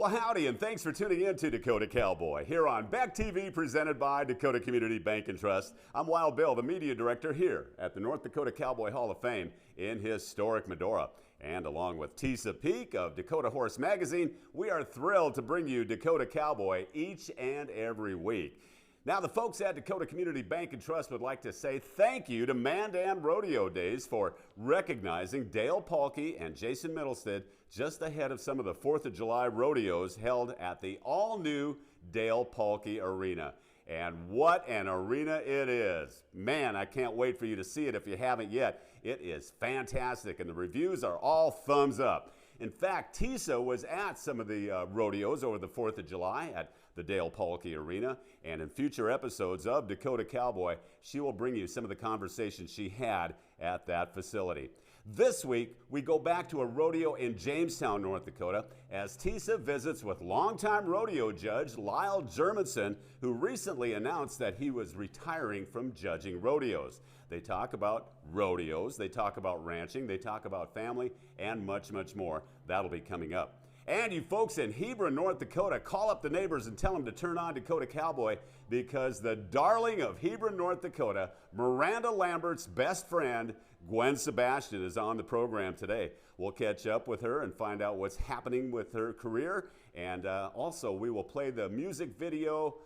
Well, howdy, and thanks for tuning in to Dakota Cowboy here on Beck TV, presented by Dakota Community Bank and Trust. I'm Wild Bill, the media director here at the North Dakota Cowboy Hall of Fame in historic Medora. And along with Tisa Peak of Dakota Horse Magazine, we are thrilled to bring you Dakota Cowboy each and every week. Now, the folks at Dakota Community Bank and Trust would like to say thank you to Mandan Rodeo Days for recognizing Dale Pahlke and Jason Middlestead just ahead of some of the 4th of July rodeos held at the all-new Dale Pahlke Arena. And what an arena it is. Man, I can't wait for you to see it if you haven't yet. It is fantastic, and the reviews are all thumbs up. In fact, Tisa was at some of the rodeos over the 4th of July at the Dale Pahlke Arena, and in future episodes of Dakota Cowboy, she will bring you some of the conversations she had at that facility. This week, we go back to a rodeo in Jamestown, North Dakota, as Tisa visits with longtime rodeo judge Lyle Germanson, who recently announced that he was retiring from judging rodeos. They talk about rodeos, they talk about ranching, they talk about family, and much, much more. That'll be coming up. And you folks in Hebron, North Dakota, call up the neighbors and tell them to turn on Dakota Cowboy, because the darling of Hebron, North Dakota, Miranda Lambert's best friend, Gwen Sebastian, is on the program today. We'll catch up with her and find out what's happening with her career. And also, we will play the music video,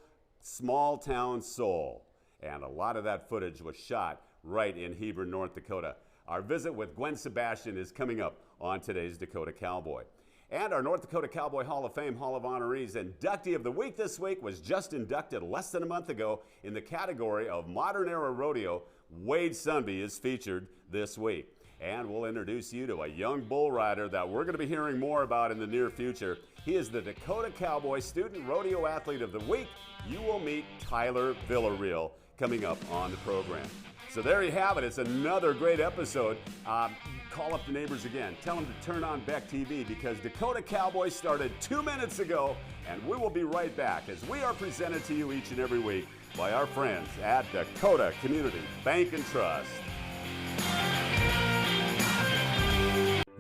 Small Town Soul. And a lot of that footage was shot right in Hebron, North Dakota. Our visit with Gwen Sebastian is coming up on today's Dakota Cowboy. And our North Dakota Cowboy Hall of Fame Hall of Honorees inductee of the week this week was just inducted less than a month ago in the category of Modern Era Rodeo. Wade Sunby is featured this week. And we'll introduce you to a young bull rider that we're going to be hearing more about in the near future. He is the Dakota Cowboy Student Rodeo Athlete of the Week. You will meet Tyler Villarreal coming up on the program. So there you have it. It's another great episode. Call up the neighbors again. Tell them to turn on Beck TV, because Dakota Cowboy started 2 minutes ago, and we will be right back as we are presented to you each and every week by our friends at Dakota Community Bank and Trust.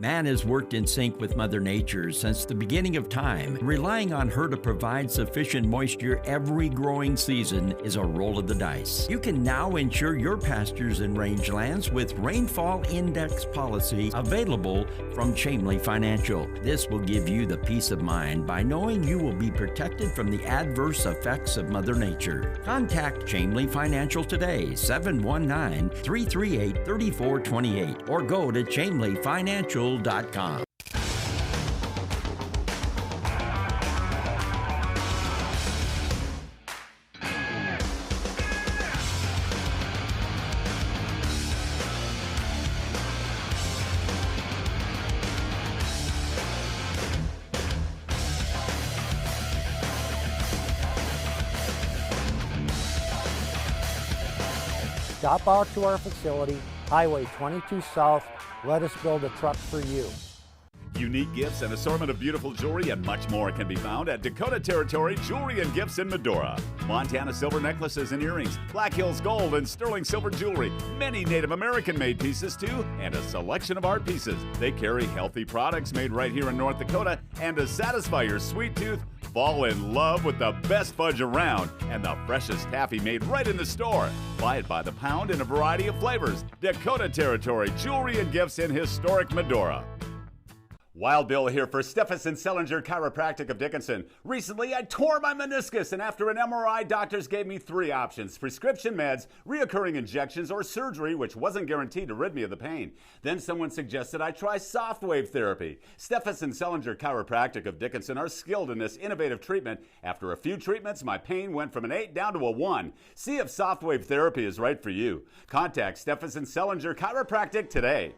Man has worked in sync with Mother Nature since the beginning of time. Relying on her to provide sufficient moisture every growing season is a roll of the dice. You can now ensure your pastures and rangelands with Rainfall Index policy available from Chamely Financial. This will give you the peace of mind by knowing you will be protected from the adverse effects of Mother Nature. Contact Chamely Financial today, 719-338-3428, or go to chamelyfinancial.com. Stop out to our facility, Highway 22 South. Let us build a truck for you. Unique gifts, an assortment of beautiful jewelry, and much more can be found at Dakota Territory Jewelry and Gifts in Medora. Montana silver necklaces and earrings, Black Hills gold and sterling silver jewelry, many Native American-made pieces too, and a selection of art pieces. They carry healthy products made right here in North Dakota, and to satisfy your sweet tooth, fall in love with the best fudge around and the freshest taffy made right in the store. Buy it by the pound in a variety of flavors. Dakota Territory Jewelry and Gifts in historic Medora. Wild Bill here for Steffensen Sellinger Chiropractic of Dickinson. Recently, I tore my meniscus, and after an MRI, doctors gave me 3 options: prescription meds, reoccurring injections, or surgery, which wasn't guaranteed to rid me of the pain. Then someone suggested I try soft wave therapy. Steffensen Sellinger Chiropractic of Dickinson are skilled in this innovative treatment. After a few treatments, my pain went from an 8 down to a 1. See if soft wave therapy is right for you. Contact Steffensen Sellinger Chiropractic today.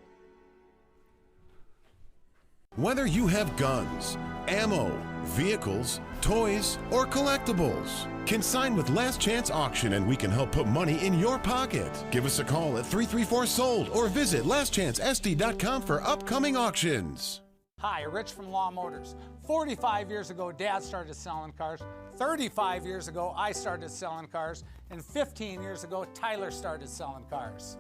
Whether you have guns, ammo, vehicles, toys, or collectibles, consign with Last Chance Auction and we can help put money in your pocket. Give us a call at 334-SOLD or visit lastchancesd.com for upcoming auctions. Hi, Rich from Law Motors. 45 years ago, Dad started selling cars. 35 years ago, I started selling cars. And 15 years ago, Tyler started selling cars.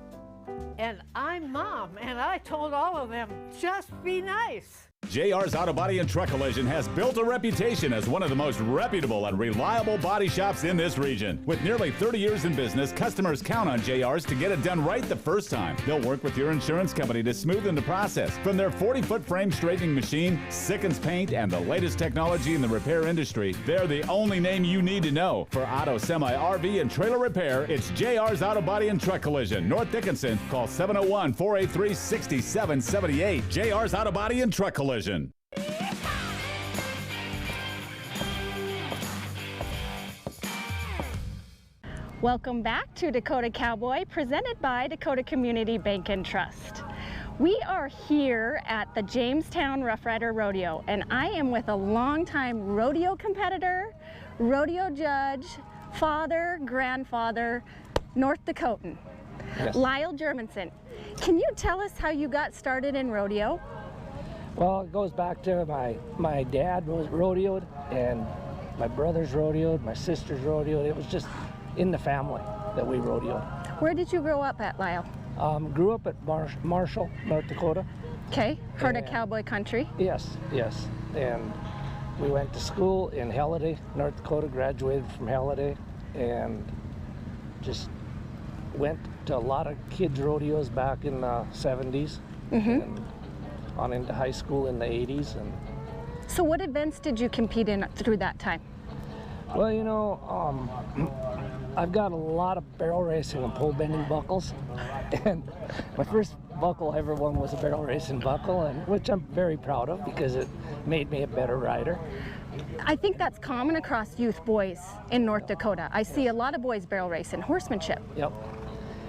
And I'm Mom, and I told all of them, just be nice. JR's Auto Body and Truck Collision has built a reputation as one of the most reputable and reliable body shops in this region. With nearly 30 years in business, customers count on JR's to get it done right the first time. They'll work with your insurance company to smoothen the process. From their 40-foot frame straightening machine, Sickens paint, and the latest technology in the repair industry, they're the only name you need to know. For auto, semi, RV, and trailer repair, it's JR's Auto Body and Truck Collision, North Dickinson. Call 701-483-6778. JR's Auto Body and Truck Collision. Welcome back to Dakota Cowboy, presented by Dakota Community Bank and Trust. We are here at the Jamestown Rough Rider Rodeo, and I am with a longtime rodeo competitor, rodeo judge, father, grandfather, North Dakotan, yes. Lyle Germanson. Can you tell us how you got started in rodeo? Well, it goes back to my dad was rodeoed, and my brothers rodeoed, my sisters rodeoed. It was just in the family that we rodeoed. Where did you grow up at, Lyle? Grew up at Marshall, North Dakota. Okay, heard of cowboy country? Yes, yes. And we went to school in Halliday, North Dakota, graduated from Halliday, and just went to a lot of kids' rodeos back in the 70s. And on into high school in the 80s. And so what events did you compete in through that time? Well, you know, I've got a lot of barrel racing and pole bending buckles, and my first buckle I ever won was a barrel racing buckle, and which I'm very proud of because it made me a better rider. I think that's common across youth boys in North Dakota. I see a lot of boys barrel race and horsemanship. Yep,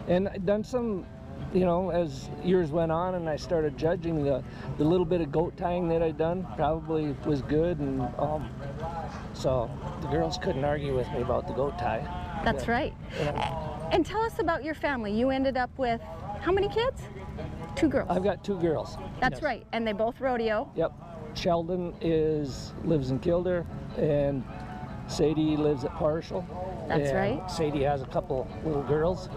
and I've done some, you know, as years went on and I started judging, the little bit of goat tying that I'd done probably was good, and so the girls couldn't argue with me about the goat tie. That's right. And tell us about your family. You ended up with how many kids? 2 girls. I've got 2 girls. That's right, and they both rodeo. Yep. Sheldon lives in Kildare, and Sadie lives at Partial. That's right. Sadie has a couple little girls.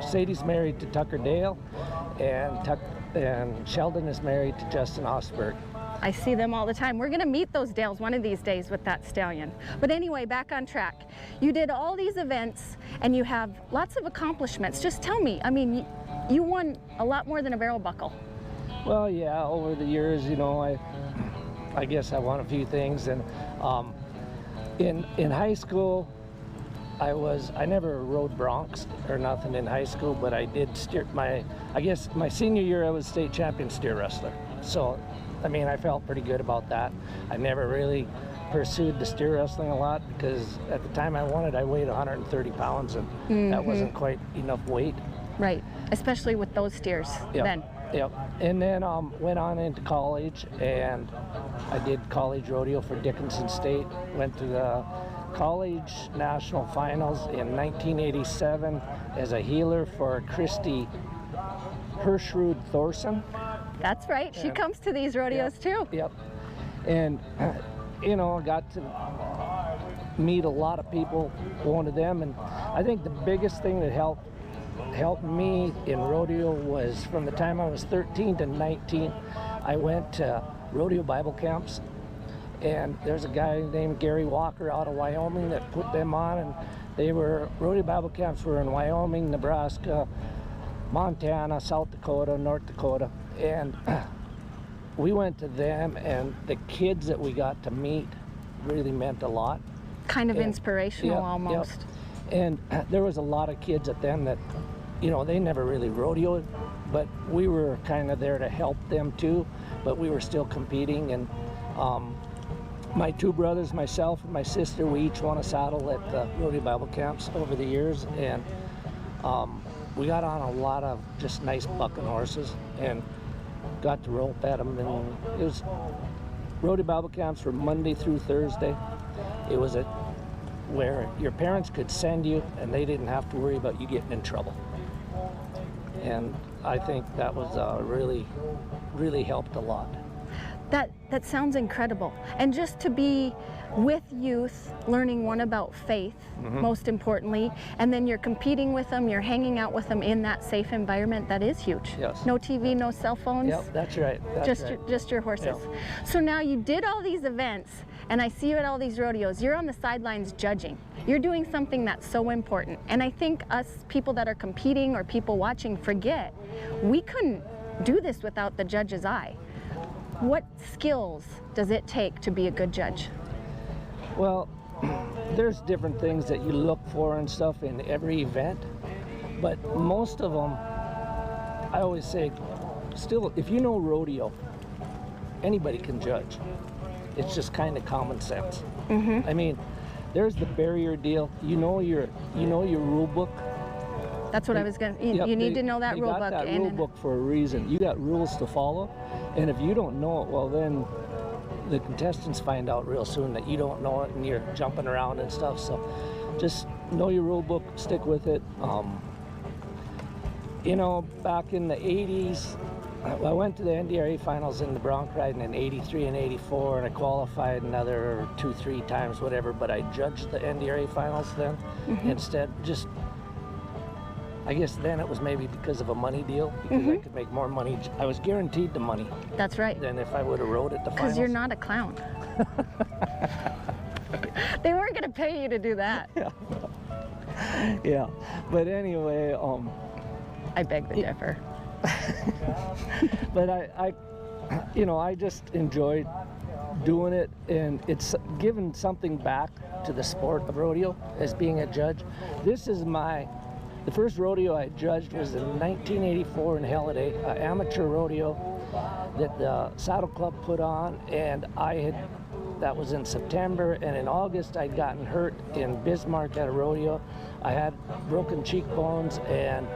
Sadie's married to Tucker Dale, and Sheldon is married to Justin Osberg. I see them all the time. We're going to meet those Dales one of these days with that stallion. But anyway, back on track. You did all these events, and you have lots of accomplishments. Just tell me, I mean, you won a lot more than a barrel buckle. Well, yeah, over the years, you know, I guess I won a few things, and in high school, I never rode broncs or nothing in high school, but I did steer. I guess my senior year I was state champion steer wrestler. So, I mean, I felt pretty good about that. I never really pursued the steer wrestling a lot because at the time I won it, I weighed 130 pounds, and that wasn't quite enough weight. Right, especially with those steers then. Yep. And then went on into college, and I did college rodeo for Dickinson State. Went to the college national finals in 1987 as a healer for Christy Hirschrud Thorson. That's right. She comes to these rodeos too. Yep. And you know, got to meet a lot of people going to them, and I think the biggest thing that helped me in rodeo was from the time I was 13 to 19, I went to rodeo Bible camps, and there's a guy named Gary Walker out of Wyoming that put them on, and rodeo Bible camps were in Wyoming, Nebraska, Montana, South Dakota, North Dakota, and we went to them, and the kids that we got to meet really meant a lot. Kind of inspirational almost. Yep. And there was a lot of kids at them that, you know, they never really rodeoed, but we were kind of there to help them too, but we were still competing. And my 2 brothers, myself and my sister, we each won a saddle at the rodeo Bible camps over the years, and we got on a lot of just nice bucking horses and got to rope at them. And it was rodeo Bible camps were Monday through Thursday. It was where your parents could send you and they didn't have to worry about you getting in trouble. And I think that was really helped a lot. That sounds incredible. And just to be with youth, learning one about faith, most importantly, and then you're competing with them, you're hanging out with them in that safe environment, that is huge. Yes. No TV, no cell phones. Yep, that's right. Just your horses. Yep. So now you did all these events, and I see you at all these rodeos. You're on the sidelines judging. You're doing something that's so important. And I think us people that are competing or people watching forget, we couldn't do this without the judge's eye. What skills does it take to be a good judge? Well, there's different things that you look for and stuff in every event, but most of them, I always say, still, if you know rodeo, anybody can judge. It's just kind of common sense. I mean, there's the barrier deal. You know your rule book. That's what I was going to, you need to know that rule book. They got that rule book for a reason. You got rules to follow, and if you don't know it, well then the contestants find out real soon that you don't know it and you're jumping around and stuff. So just know your rule book, stick with it. You know, back in the 80s, I went to the NDRA finals in the bronc riding in 83 and 84, and I qualified another 2-3 times, whatever, but I judged the NDRA finals then instead. Just, I guess then it was maybe because of a money deal, because I could make more money. I was guaranteed the money. That's right. Than if I would have rode at the finals. Because you're not a clown. They weren't going to pay you to do that. Yeah. But anyway, I beg to differ. But I just enjoyed doing it, and it's given something back to the sport of rodeo as being a judge. This is the first rodeo I judged was in 1984 in Halliday, an amateur rodeo that the Saddle Club put on, and that was in September, and in August I'd gotten hurt in Bismarck at a rodeo. I had broken cheekbones and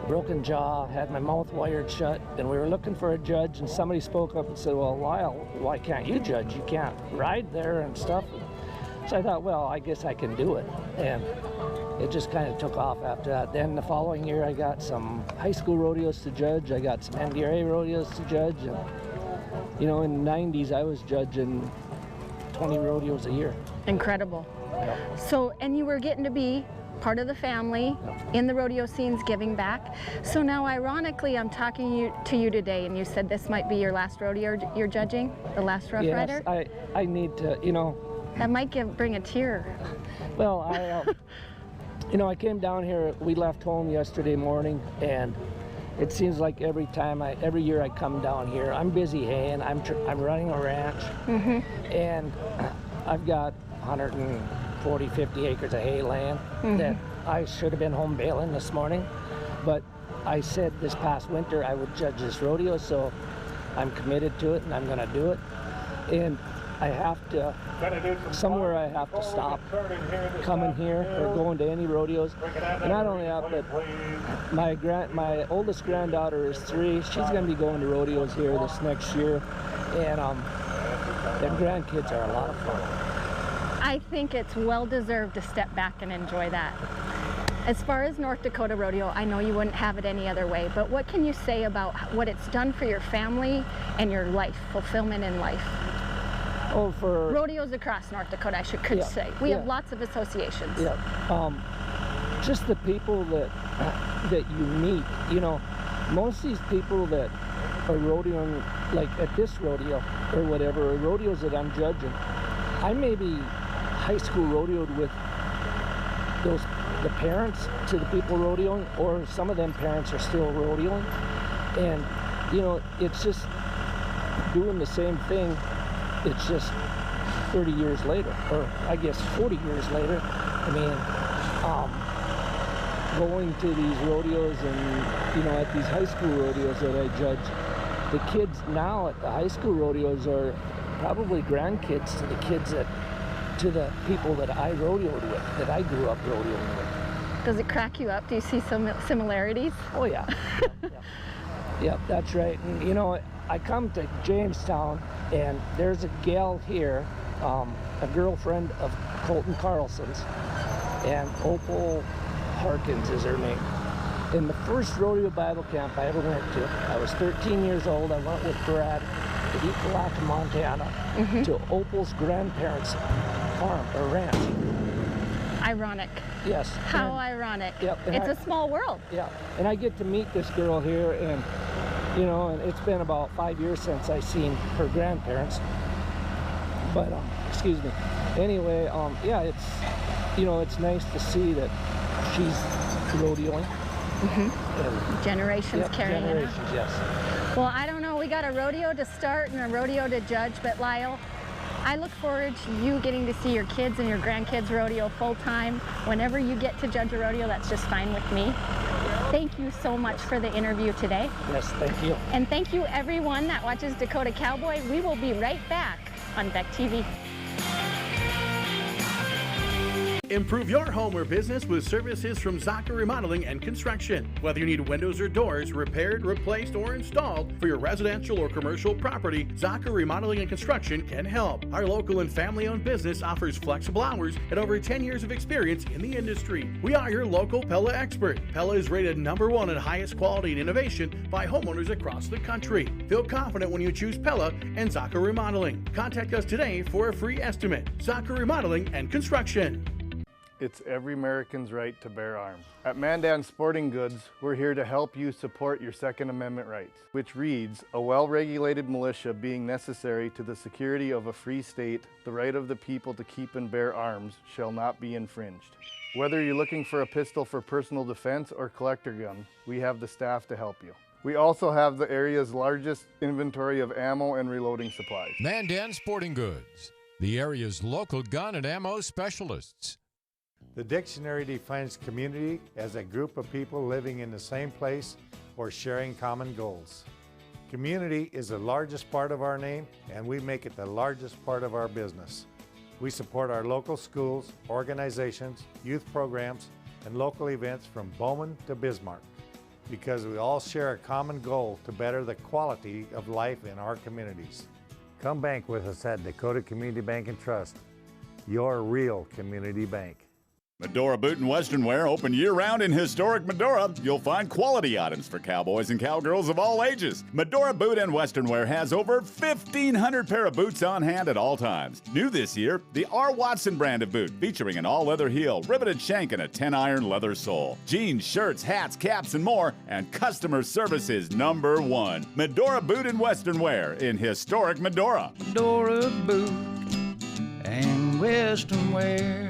broken jaw, had my mouth wired shut, and we were looking for a judge, and somebody spoke up and said, well, Lyle, why can't you judge? You can't ride there and stuff. So I thought, well, I guess I can do it. And it just kind of took off after that. Then the following year I got some high school rodeos to judge, I got some NDRA rodeos to judge, and you know, in the 90s I was judging 20 rodeos a year. Incredible. Yep. So, and you were getting to be part of the family in the rodeo scenes, giving back. So now ironically I'm talking to you today, and you said this might be your last rodeo you're judging, the last Rough Rider? Yes, I need to, you know. That might bring a tear. Well, you know, I came down here, we left home yesterday morning, and it seems like every year I come down here, I'm busy haying, I'm running a ranch, and I've got 140, 50 acres of hay land that I should have been home baling this morning, but I said this past winter I would judge this rodeo, so I'm committed to it and I'm gonna do it. And I have to, somewhere I have to stop coming here or going to any rodeos. And not only that, but my oldest granddaughter is 3. She's gonna be going to rodeos here this next year. And them grandkids are a lot of fun. I think it's well deserved to step back and enjoy that. As far as North Dakota Rodeo, I know you wouldn't have it any other way, but what can you say about what it's done for your family and your life, fulfillment in life? Oh, for rodeos across North Dakota, I could say. We have lots of associations. Yeah. Just the people that you meet, you know, most of these people that are rodeoing, like at this rodeo or whatever, or rodeos that I'm judging, I maybe high school rodeoed with the parents to the people rodeoing, or some of them parents are still rodeoing, and you know, it's just doing the same thing. It's just 30 years later, or I guess 40 years later. I mean, going to these rodeos and, you know, at these high school rodeos that I judge, the kids now at the high school rodeos are probably grandkids to the kids to the people that I rodeoed with, that I grew up rodeoing with. Does it crack you up? Do you see some similarities? Oh yeah. Yeah, that's right. And you know, I come to Jamestown, and there's a gal here, a girlfriend of Colton Carlson's, and Opal Harkins is her name. In the first rodeo Bible camp I ever went to, I was 13 years old. I went with Brad, Ecolak, Montana, to Opal's grandparents' farm or ranch. Ironic. Yes. How ironic. Yep, It's a small world. Yeah, and I get to meet this girl here, and you know, and it's been about 5 years since I seen her grandparents. But excuse me. Anyway, yeah, it's, you know, it's nice to see that she's rodeoing. Generations carrying it on. Generations, yes. Well, I don't know. We got a rodeo to start and a rodeo to judge, but Lyle, I look forward to you getting to see your kids and your grandkids rodeo full time. Whenever you get to judge a rodeo, that's just fine with me. Thank you so much for the interview today. Yes, thank you. And thank you everyone that watches Dakota Cowboy. We will be right back on Beck TV. Improve your home or business with services from Zaka Remodeling and Construction. Whether you need windows or doors repaired, replaced, or installed for your residential or commercial property, Zaka Remodeling and Construction can help. Our local and family-owned business offers flexible hours and over 10 years of experience in the industry. We are your local Pella expert. Pella is rated #1 in highest quality and innovation by homeowners across the country. Feel confident when you choose Pella and Zaka Remodeling. Contact us today for a free estimate. Zaka Remodeling and Construction. It's every American's right to bear arms. At Mandan Sporting Goods, we're here to help you support your Second Amendment rights, which reads, a well-regulated militia being necessary to the security of a free state, the right of the people to keep and bear arms shall not be infringed. Whether you're looking for a pistol for personal defense or collector gun, we have the staff to help you. We also have the area's largest inventory of ammo and reloading supplies. Mandan Sporting Goods, the area's local gun and ammo specialists. The dictionary defines community as a group of people living in the same place or sharing common goals. Community is the largest part of our name, and we make it the largest part of our business. We support our local schools, organizations, youth programs, and local events from Bowman to Bismarck, because we all share a common goal to better the quality of life in our communities. Come bank with us at Dakota Community Bank and Trust, your real community bank. Medora Boot and Western Wear open year-round in historic Medora. You'll find quality items for cowboys and cowgirls of all ages. Medora Boot and Western Wear has over 1,500 pair of boots on hand at all times. New this year, the R. Watson brand of boot, featuring an all-leather heel, riveted shank, and a 10-iron leather sole. Jeans, shirts, hats, caps, and more, and customer service is #1. Medora Boot and Western Wear in historic Medora. Medora Boot and Western Wear.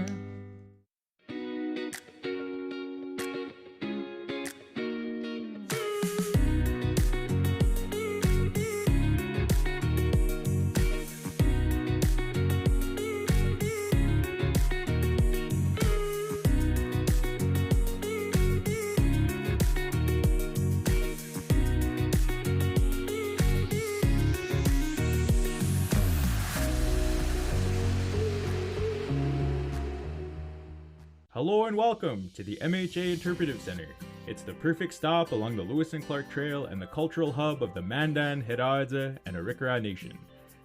Hello and welcome to the MHA Interpretive Center. It's the perfect stop along the Lewis and Clark Trail and the cultural hub of the Mandan, Hidatsa, and Arikara Nation.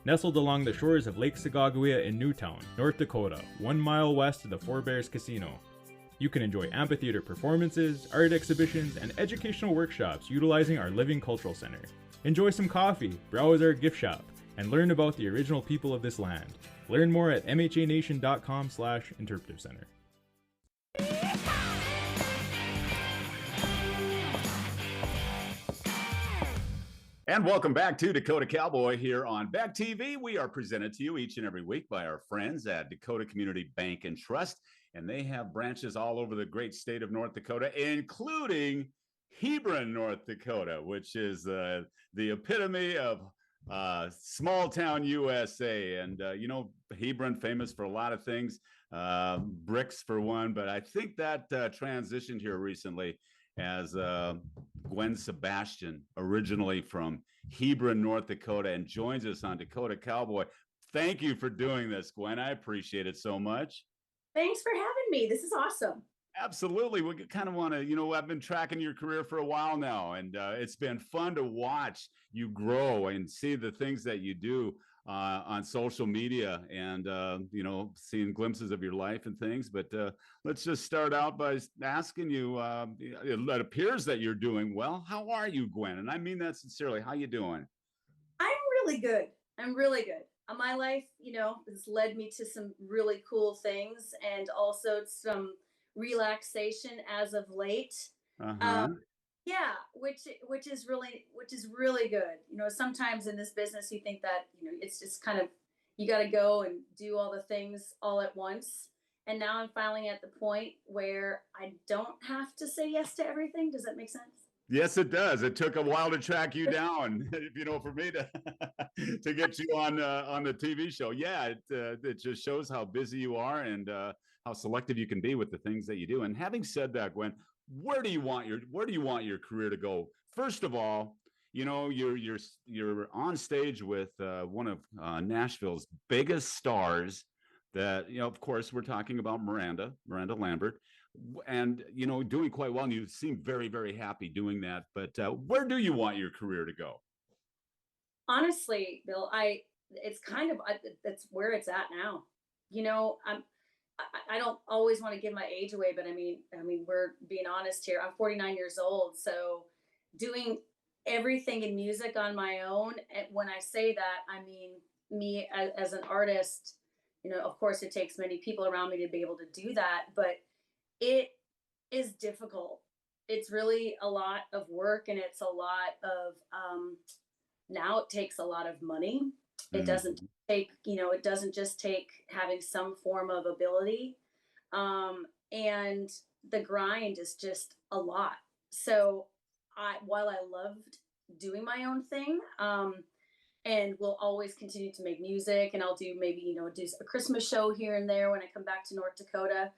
Nestled along the shores of Lake Sagagawea in Newtown, North Dakota, 1 mile west of the Four Bears Casino. You can enjoy amphitheater performances, art exhibitions, and educational workshops utilizing our Living Cultural Center. Enjoy some coffee, browse our gift shop, and learn about the original people of this land. Learn more at mhanation.com/interpretive center. And welcome back to Dakota Cowboy here on Beck TV. We are presented to you each and every week by our friends at Dakota Community Bank and Trust, and they have branches all over the great state of North Dakota, including Hebron, North Dakota, which is the epitome of small town USA. And, you know, Hebron famous for a lot of things, bricks for one, but I think that transitioned here recently as Gwen Sebastian, originally from Hebron, North Dakota, and joins us on Dakota Cowboy. Thank you for doing this, Gwen. I appreciate it so much. Thanks for having me. This is awesome. Absolutely. We kind of want to, you know, I've been tracking your career for a while now, and it's been fun to watch you grow and see the things that you do on social media and, you know, seeing glimpses of your life and things. But let's just start out by asking you, it appears that you're doing well. How are you, Gwen? And I mean that sincerely. How you doing? I'm really good. I'm really good. My life, has led me to some really cool things and also some relaxation as of late. Uh-huh. Yeah, which is really good. Sometimes in this business you think that, it's just kind of you got to go and do all the things all at once. And now I'm finally at the point where I don't have to say yes to everything. Does that make sense? Yes, it does. It took a while to track you down, for me to to get you on the TV show. Yeah, it just shows how busy you are and how selective you can be with the things that you do. And having said that, Gwen, where do you want your career to go? First of all, you're on stage with one of Nashville's biggest stars. That of course, we're talking about Miranda Lambert, and doing quite well, and you seem very, very happy doing that. But where do you want your career to go? Honestly, Bill, that's where it's at now. I don't always want to give my age away, but I mean, we're being honest here. I'm 49 years old, so doing everything in music on my own. And when I say that, I mean me as an artist. Of course, it takes many people around me to be able to do that, but it is difficult. It's really a lot of work, and it's a lot of now it takes a lot of money. It doesn't it doesn't just take having some form of ability. And the grind is just a lot. So while I loved doing my own thing, and will always continue to make music, and I'll do maybe, do a Christmas show here and there when I come back to North Dakota.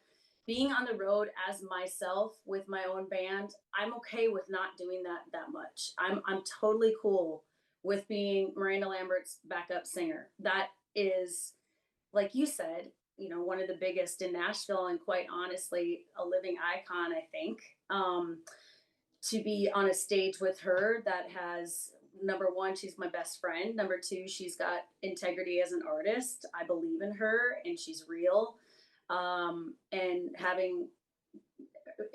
Being on the road as myself with my own band, I'm okay with not doing that much. I'm totally cool with being Miranda Lambert's backup singer. That is, like you said, one of the biggest in Nashville, and quite honestly, a living icon, I think. To be on a stage with her that has, number one, she's my best friend. Number two, she's got integrity as an artist. I believe in her and she's real. And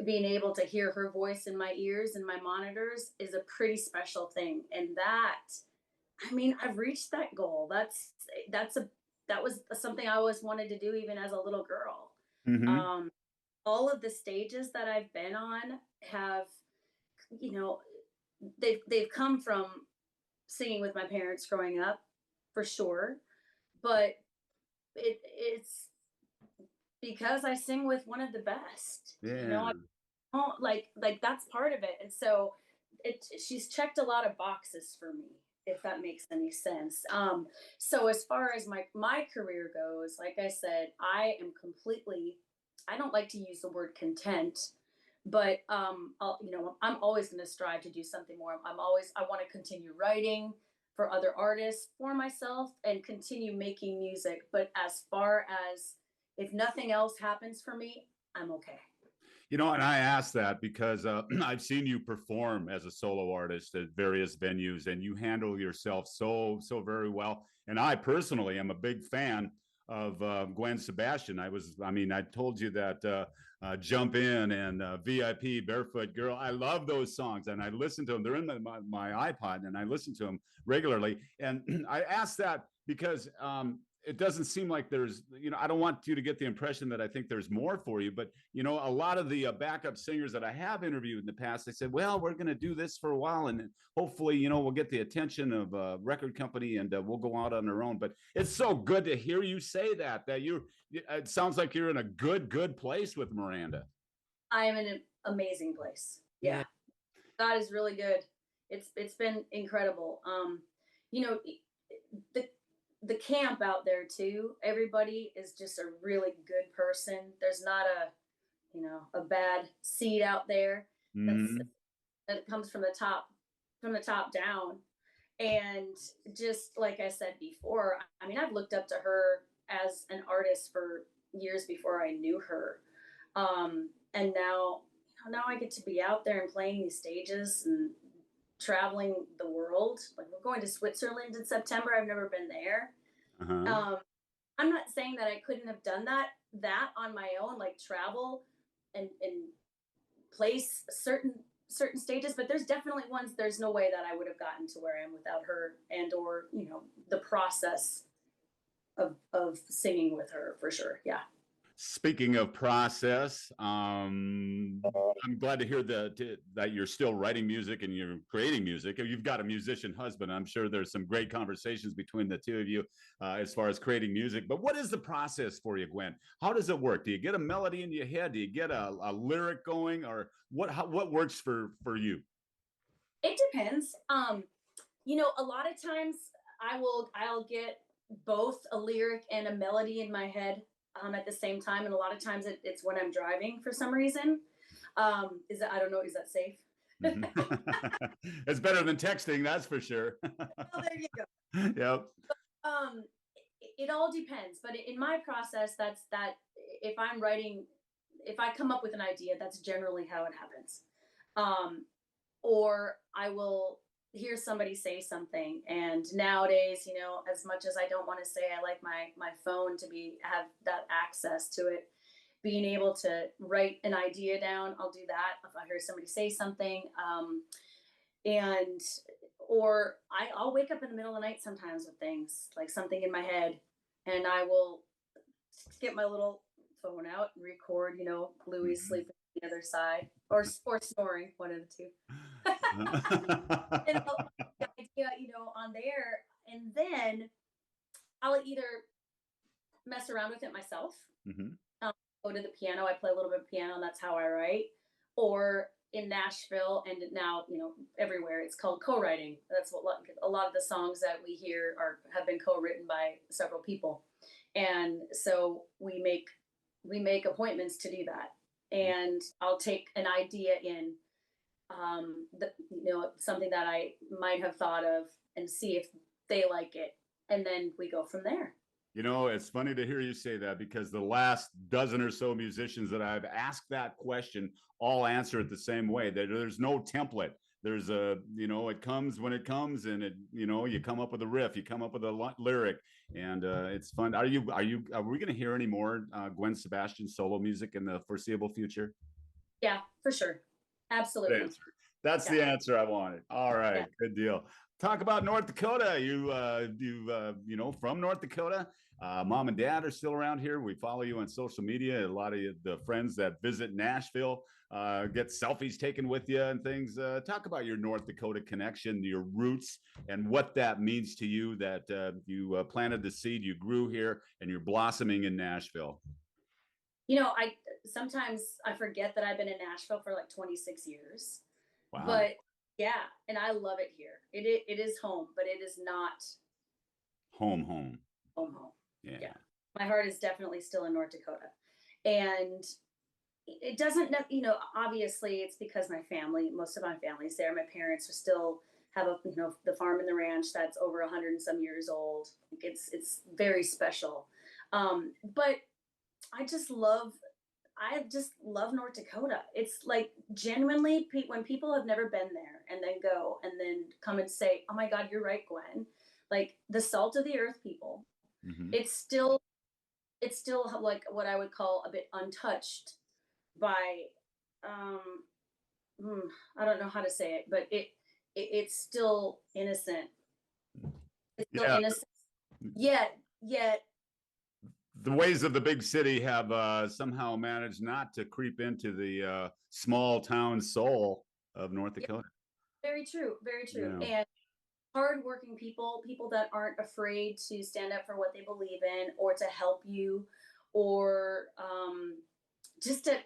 being able to hear her voice in my ears and my monitors is a pretty special thing. And I've reached that goal. That was something I always wanted to do, even as a little girl. Mm-hmm. All of the stages that I've been on have, they've come from singing with my parents growing up, for sure. But it's because I sing with one of the best. Yeah. I don't like that's part of it. And so she's checked a lot of boxes for me, if that makes any sense. So as far as my career goes, like I said, I don't like to use the word content, but I'm always going to strive to do something more. I want to continue writing for other artists, for myself, and continue making music. But as far as if nothing else happens for me, I'm okay. And I asked that because I've seen you perform as a solo artist at various venues, and you handle yourself so very well. And I personally am a big fan of Gwen Sebastian. I told you that Jump In and VIP, Barefoot Girl. I love those songs, and I listen to them. They're in my iPod, and I listen to them regularly. And I asked that because it doesn't seem like there's, I don't want you to get the impression that I think there's more for you, but, a lot of the backup singers that I have interviewed in the past, they said, well, we're going to do this for a while, and hopefully, we'll get the attention of a record company, and we'll go out on our own. But it's so good to hear you say that it sounds like you're in a good place with Miranda. I am in an amazing place. Yeah. God is really good. It's been incredible. The camp out there too, everybody is just a really good person. There's not a bad seed out there. That comes from the top down. And just like I said before, I've looked up to her as an artist for years before I knew her. And now I get to be out there and playing these stages and traveling the world. Like, we're going to Switzerland in September. I've never been there. Uh-huh. I'm not saying that I couldn't have done that on my own, like travel and place certain certain stages, but there's definitely ones, there's no way that I would have gotten to where I am without her, and or, you know, the process of singing with her, for sure. Yeah. Speaking of process, I'm glad to hear that you're still writing music and you're creating music. You've got a musician husband. I'm sure there's some great conversations between the two of you as far as creating music. But what is the process for you, Gwen? How does it work? Do you get a melody in your head? Do you get a lyric going, or what works for you? It depends. You know, a lot of times I'll get both a lyric and a melody in my head at the same time, and a lot of times it's when I'm driving for some reason. Is that, I don't know, is that safe? It's better than texting, that's for sure. Oh, there you go. Yep. It all depends, but in my process, that if I'm writing, if I come up with an idea, that's generally how it happens. Or I will hear somebody say something, and nowadays, you know, as much as I don't want to say, I like my phone to have that access to it, being able to write an idea down. I'll do that if I hear somebody say something. And or I'll wake up in the middle of the night sometimes with things like something in my head, and I will get my little phone out and record, you know, Louis sleeping on the other side, or snoring, one of the two. And I'll put the idea, you know, on there, and then I'll either mess around with it myself. Go to the piano, I play a little bit of piano, and that's how I write. Or in Nashville, and now, you know, everywhere, it's called co-writing. That's what a lot of the songs that we hear have been co-written by several people, and so we make appointments to do that. And I'll take an idea in, you know, something that I might have thought of, and see if they like it, and then we go from there. You know, it's funny to hear you say that, because the last dozen or so musicians that I've asked that question all answer it the same way. There's no template. There's you know, it comes when it comes, and you know, you come up with a riff, you come up with a lyric, and it's fun. Are we going to hear any more Gwen Sebastian solo music in the foreseeable future? Yeah, for sure. Absolutely. That's the answer I wanted. All right, good deal. Talk about North Dakota. You know, from North Dakota. Mom and Dad are still around here. We follow you on social media. A lot of the friends that visit Nashville get selfies taken with you and things. Talk about your North Dakota connection, your roots, and what that means to you, that you planted the seed, you grew here, and you're blossoming in Nashville. You know, sometimes I forget that I've been in Nashville for like 26 years. Wow. But yeah, and I love it here. It is home, but it is not home. Yeah. My heart is definitely still in North Dakota. And it doesn't, you know, obviously it's because most of my family's there. My parents still have you know, the farm and the ranch that's over 100 and some years old. It's very special. But I just love North Dakota. It's like, genuinely, when people have never been there and then go and then come and say, oh my God, you're right, Gwen. Like, the salt of the earth people, it's still like what I would call a bit untouched by, I don't know how to say it, but it's still innocent. It's still innocent. Yet the ways of the big city have somehow managed not to creep into the small town soul of North Dakota. Very true. Very true. Yeah. And hardworking people that aren't afraid to stand up for what they believe in, or to help you, or just to,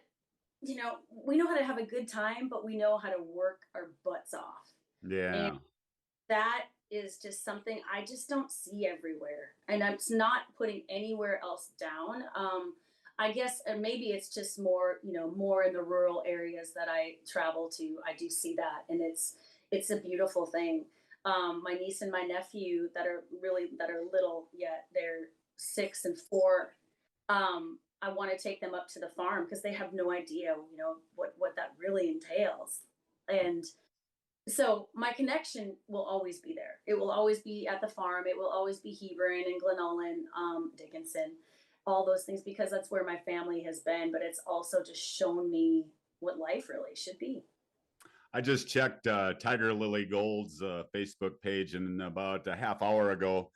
you know, we know how to have a good time, but we know how to work our butts off. Yeah. And that is just something I just don't see everywhere. And it's not putting anywhere else down. I guess maybe it's just more, you know, more in the rural areas that I travel to. I do see that, and it's a beautiful thing. My niece and my nephew that are little yet, they're 6 and 4. I want to take them up to the farm because they have no idea, you know, what that really entails. And so my connection will always be there. It will always be at the farm. It will always be Hebron and Glenolan, Dickinson, all those things, because that's where my family has been. But it's also just shown me what life really should be. I just checked Tiger Lily Gold's Facebook page, and about a half hour ago,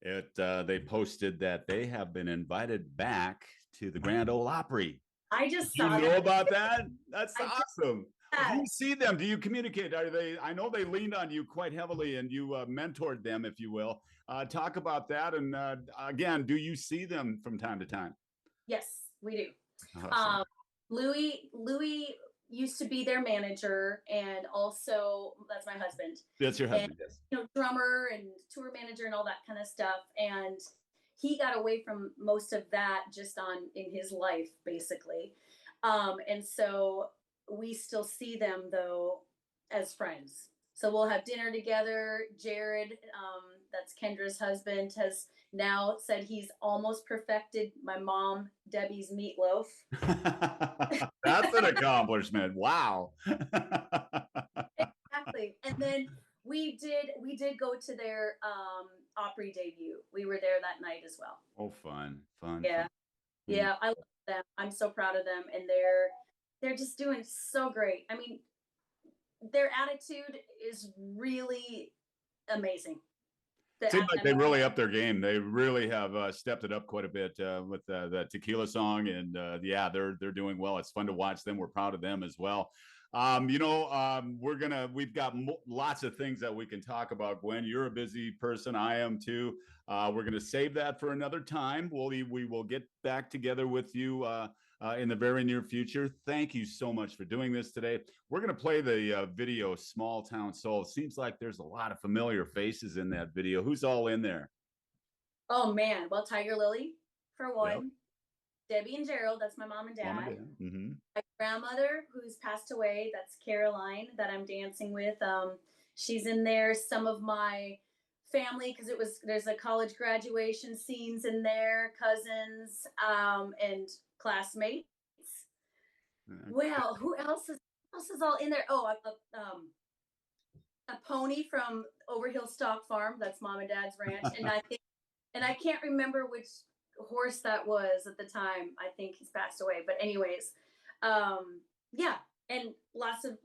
they posted that they have been invited back to the Grand Ole Opry. I just Did you saw know that. about that? That's awesome. that. Do you see them? Do you communicate? Are they? I know they leaned on you quite heavily, and you mentored them, if you will. Talk about that, and again, do you see them from time to time? Yes, we do. Awesome. Louis used to be their manager, and also that's my husband. That's your husband, and, yes. You know, drummer and tour manager and all that kind of stuff. And he got away from most of that just in his life, basically. And so we still see them though as friends. So we'll have dinner together. Jared, that's Kendra's husband, has now said he's almost perfected my mom, Debbie's meatloaf. That's an accomplishment. Wow. Exactly. And then we did go to their Opry debut. We were there that night as well. Oh, fun. Yeah. Fun. Yeah, I love them. I'm so proud of them, and they're just doing so great. I mean, their attitude is really amazing. Seems like they really upped their game. They really have stepped it up quite a bit with the tequila song, and yeah, they're doing well. It's fun to watch them. We're proud of them as well. We've got lots of things that we can talk about. Gwen, you're a busy person. I am too. We're gonna save that for another time. We will get back together with you in the very near future. Thank you so much for doing this today. We're going to play the video Small Town Soul. It seems like there's a lot of familiar faces in that video. Who's all in there? Oh man, well, Tiger Lily for one. Yep. Debbie and Gerald, that's my mom and dad. Mom and Dad. Mm-hmm. My grandmother, who's passed away, that's Caroline, that I'm dancing with. She's in there. Some of my family, because there's a college graduation scenes in there, cousins, and classmates. Well, who else is all in there? Oh, a pony from Overhill Stock Farm. That's mom and dad's ranch, and I can't remember which horse that was at the time. I think he's passed away, but anyways, yeah, and lots of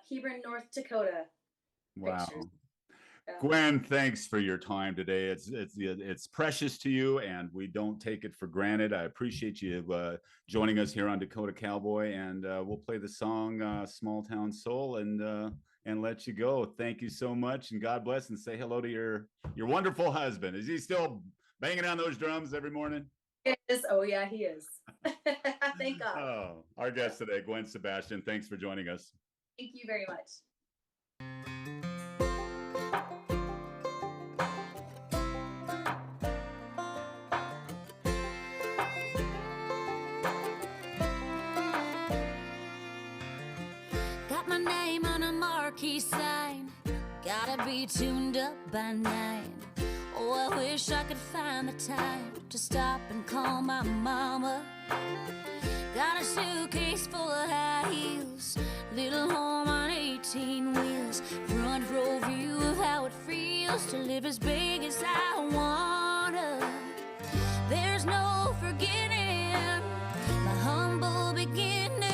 Hebron, North Dakota. Wow. Pictures. Gwen, thanks for your time today. It's precious to you, and we don't take it for granted. I appreciate you joining us here on Dakota Cowboy, and we'll play the song "Small Town Soul" and let you go. Thank you so much, and God bless. And say hello to your wonderful husband. Is he still banging on those drums every morning? Yes. Oh yeah, he is. Thank God. Oh, our guest today, Gwen Sebastian. Thanks for joining us. Thank you very much. Marquee sign, gotta be tuned up by 9. Oh, I wish I could find the time to stop and call my mama. Got a suitcase full of high heels, little home on 18 wheels, front row view of how it feels to live as big as I wanna. There's no forgetting my humble beginnings.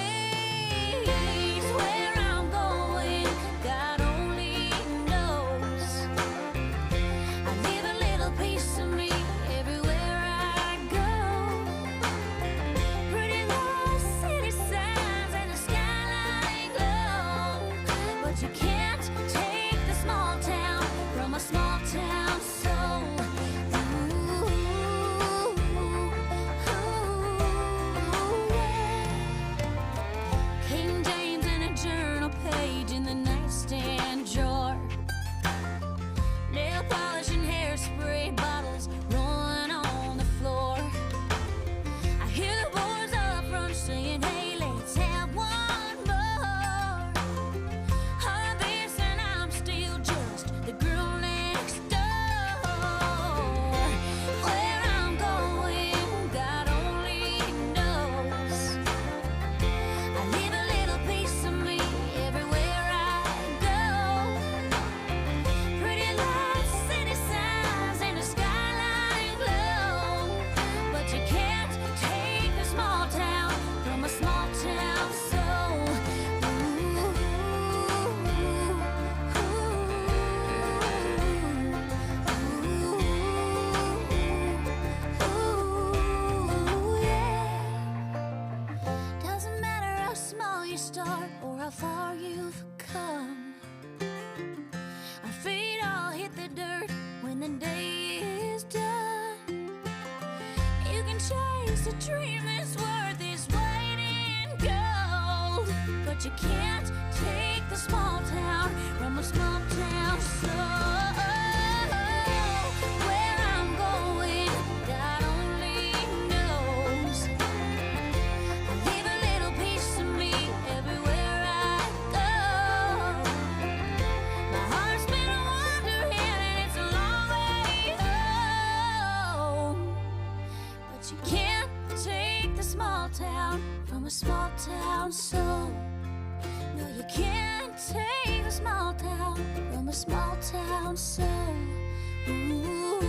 I've been 'cause a dream is worth its weight in gold. But you can't take the small town from a small town soul. Where I'm going, God only knows. I leave a little piece of me everywhere I go. My heart's been wandering and it's a long way home. But you can't take the small town from a small town soul. No, you can't take the small town from a small town soul. Ooh, ooh,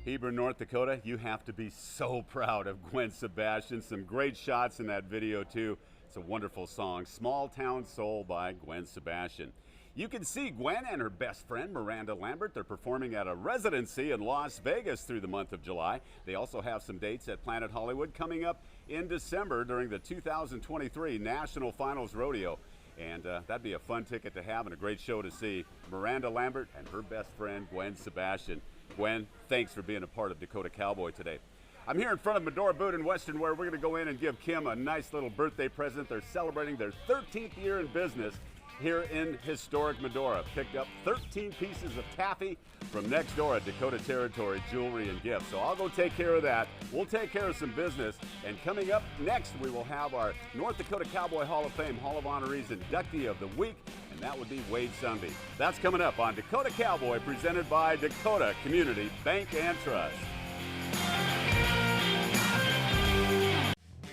Hebron, North Dakota, you have to be so proud of Gwen Sebastian. Some great shots in that video, too. It's a wonderful song, Small Town Soul by Gwen Sebastian. You can see Gwen and her best friend, Miranda Lambert. They're performing at a residency in Las Vegas through the month of July. They also have some dates at Planet Hollywood coming up in December during the 2023 National Finals Rodeo. And that'd be a fun ticket to have and a great show to see. Miranda Lambert and her best friend, Gwen Sebastian. Gwen, thanks for being a part of Dakota Cowboy today. I'm here in front of Medora Boot in Western Wear. We're going to go in and give Kim a nice little birthday present. They're celebrating their 13th year in business here in historic Medora. Picked up 13 pieces of taffy from next door at Dakota Territory Jewelry and Gifts. So I'll go take care of that. We'll take care of some business. And coming up next, we will have our North Dakota Cowboy Hall of Fame Hall of Honorees inductee of the week, and that would be Wade Sunby. That's coming up on Dakota Cowboy, presented by Dakota Community Bank and Trust.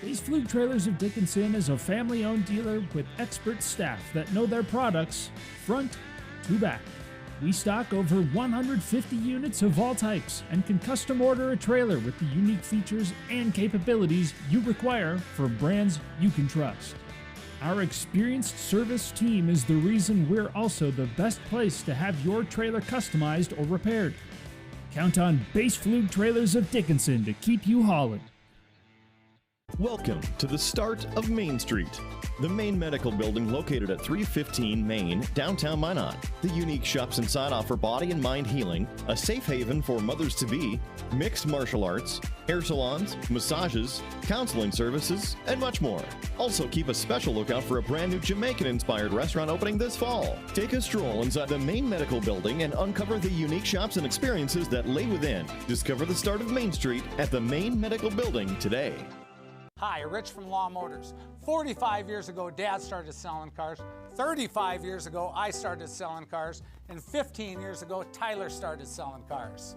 Base Flug Trailers of Dickinson is a family-owned dealer with expert staff that know their products front to back. We stock over 150 units of all types and can custom order a trailer with the unique features and capabilities you require for brands you can trust. Our experienced service team is the reason we're also the best place to have your trailer customized or repaired. Count on Base Flug Trailers of Dickinson to keep you hauling. Welcome to the start of Main Street, the Main Medical Building located at 315 Main, downtown Minot. The unique shops inside offer body and mind healing, a safe haven for mothers-to-be, mixed martial arts, hair salons, massages, counseling services, and much more. Also keep a special lookout for a brand new Jamaican-inspired restaurant opening this fall. Take a stroll inside the Main Medical Building and uncover the unique shops and experiences that lay within. Discover the start of Main Street at the Main Medical Building today. Hi, Rich from Law Motors. 45 years ago, Dad started selling cars. 35 years ago, I started selling cars. And 15 years ago, Tyler started selling cars.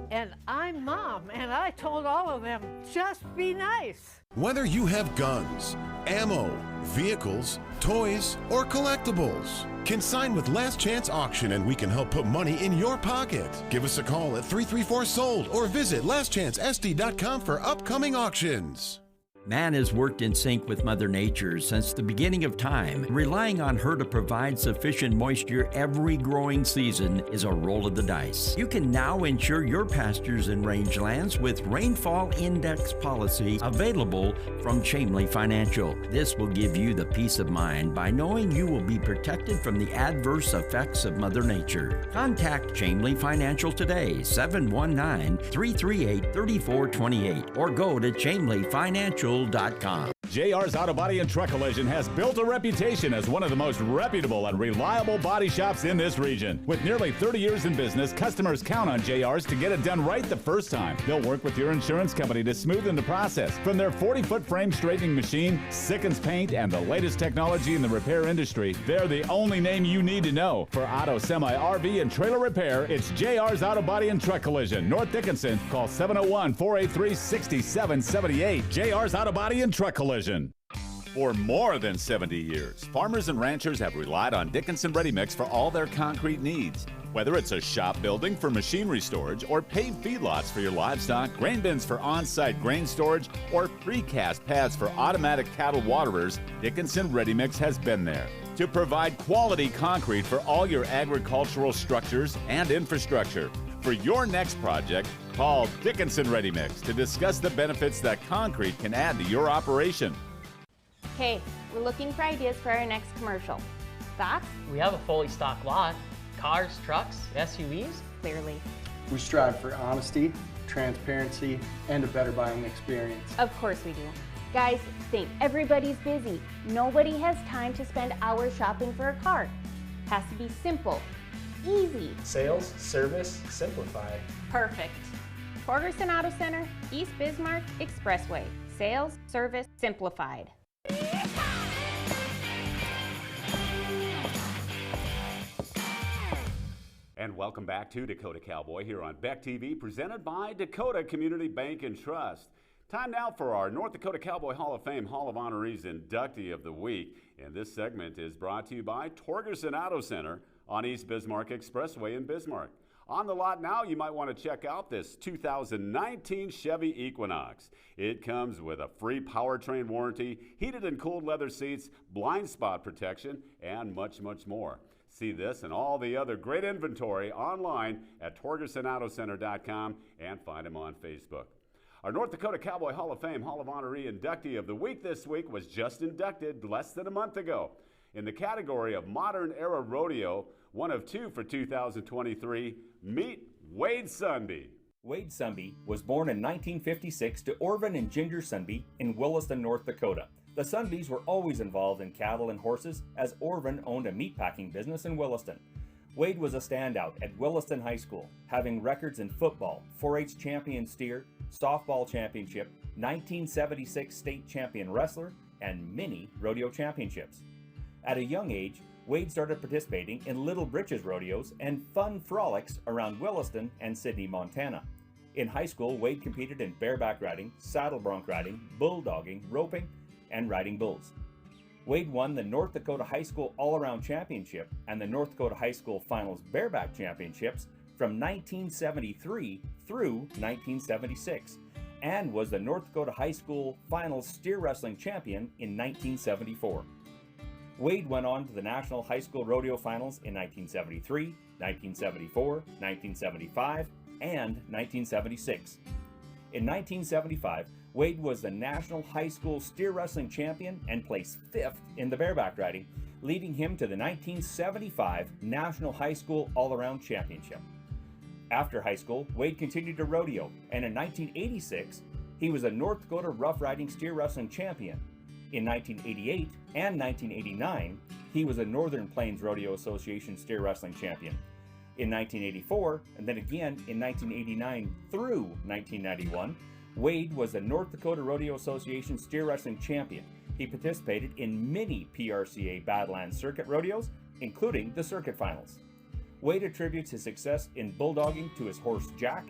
And I'm Mom, and I told all of them, just be nice. Whether you have guns, ammo, vehicles, toys, or collectibles, consign with Last Chance Auction and we can help put money in your pocket. Give us a call at 334-SOLD or visit lastchancesd.com for upcoming auctions. Man has worked in sync with Mother Nature since the beginning of time. Relying on her to provide sufficient moisture every growing season is a roll of the dice. You can now insure your pastures and rangelands with Rainfall Index policy available from Chamley Financial. This will give you the peace of mind by knowing you will be protected from the adverse effects of Mother Nature. Contact Chamley Financial today, 719-338-3428, or go to chamleyfinancial.com. JR's Auto Body and Truck Collision has built a reputation as one of the most reputable and reliable body shops in this region. With nearly 30 years in business, customers count on JR's to get it done right the first time. They'll work with your insurance company to smoothen the process. From their 40-foot frame straightening machine, Sickens paint, and the latest technology in the repair industry, they're the only name you need to know. For auto, semi, RV, and trailer repair, it's JR's Auto Body and Truck Collision, North Dickinson. Call 701-483-6778. JR's Auto Body and Truck Collision. For more than 70 years, farmers and ranchers have relied on Dickinson Ready Mix for all their concrete needs. Whether it's a shop building for machinery storage or paved feedlots for your livestock, grain bins for on-site grain storage, or precast pads for automatic cattle waterers, Dickinson Ready Mix has been there to provide quality concrete for all your agricultural structures and infrastructure. For your next project, call Dickinson Ready Mix to discuss the benefits that concrete can add to your operation. Okay, we're looking for ideas for our next commercial. Thoughts? We have a fully stocked lot. Cars, trucks, SUVs. Clearly. We strive for honesty, transparency, and a better buying experience. Of course we do. Guys, think, everybody's busy. Nobody has time to spend hours shopping for a car. Has to be simple, easy. Sales, service, simplified. Perfect. Torgerson Auto Center, East Bismarck Expressway. Sales, service, simplified. And welcome back to Dakota Cowboy here on Beck TV, presented by Dakota Community Bank and Trust. Time now for our North Dakota Cowboy Hall of Fame Hall of Honorees Inductee of the Week. And this segment is brought to you by Torgerson Auto Center on East Bismarck Expressway in Bismarck. On the lot now, you might want to check out this 2019 Chevy Equinox. It comes with a free powertrain warranty, heated and cooled leather seats, blind spot protection, and much, much more. See this and all the other great inventory online at TorgersonAutoCenter.com and find them on Facebook. Our North Dakota Cowboy Hall of Fame Hall of Honoree Inductee of the Week this week was just inducted less than a month ago. In the category of Modern Era Rodeo, one of two for 2023, meet Wade Sunby. Wade Sunby was born in 1956 to Orvin and Ginger Sunby in Williston, North Dakota. The Sunbys were always involved in cattle and horses, as Orvin owned a meatpacking business in Williston. Wade was a standout at Williston High School, having records in football, 4-H champion steer, softball championship, 1976 state champion wrestler, and many rodeo championships. At a young age, Wade started participating in Little Britches rodeos and fun frolics around Williston and Sidney, Montana. In high school, Wade competed in bareback riding, saddle bronc riding, bulldogging, roping, and riding bulls. Wade won the North Dakota High School All-Around Championship and the North Dakota High School Finals Bareback Championships from 1973 through 1976, and was the North Dakota High School Finals Steer Wrestling Champion in 1974. Wade went on to the National High School Rodeo Finals in 1973, 1974, 1975, and 1976. In 1975, Wade was the National High School Steer Wrestling Champion and placed 5th in the bareback riding, leading him to the 1975 National High School All-Around Championship. After high school, Wade continued to rodeo, and in 1986, he was a North Dakota Rough Riding Steer Wrestling Champion. In 1988 and 1989, he was a Northern Plains Rodeo Association Steer Wrestling Champion. In 1984, and then again in 1989 through 1991, Wade was the North Dakota Rodeo Association Steer Wrestling Champion. He participated in many PRCA Badlands Circuit rodeos, including the Circuit Finals. Wade attributes his success in bulldogging to his horse Jack,